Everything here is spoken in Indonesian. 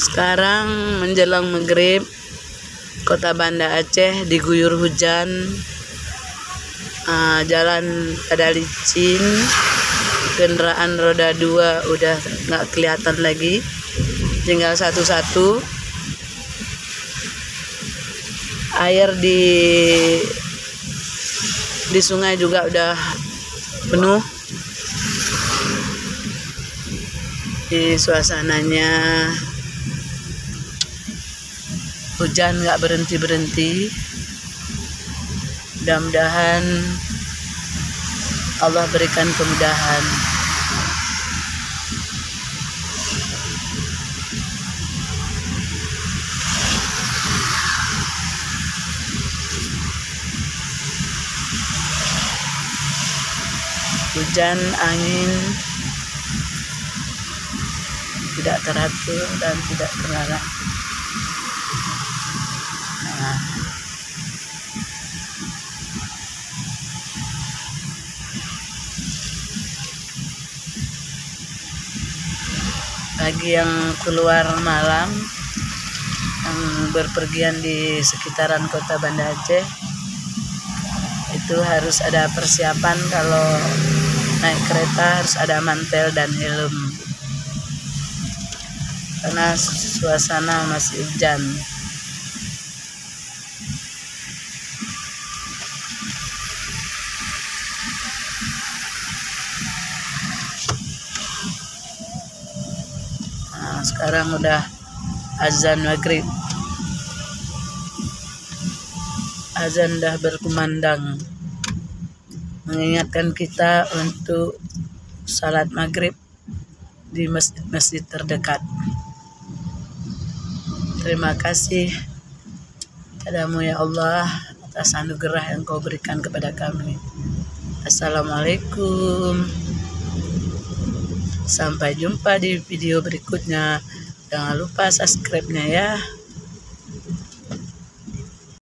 Sekarang menjelang maghrib, Kota Banda Aceh diguyur hujan. Jalan pada licin, kendaraan roda 2 udah nggak kelihatan lagi, tinggal satu-satu. Air di sungai juga udah penuh. Di suasananya hujan nggak berhenti-berhenti. Mudah-mudahan Allah berikan kemudahan. Hujan, angin tidak teratur dan tidak terlarang. Bagi yang keluar malam, yang berpergian di sekitaran Kota Banda Aceh, itu harus ada persiapan. Kalau naik kereta harus ada mantel dan helm, karena suasana masih hujan. Sekarang udah azan maghrib, azan udah berkumandang, mengingatkan kita untuk salat maghrib di masjid-masjid terdekat. Terima kasih padamu ya Allah atas anugerah yang Kau berikan kepada kami. Assalamualaikum. Sampai jumpa di video berikutnya. Jangan lupa subscribe-nya ya.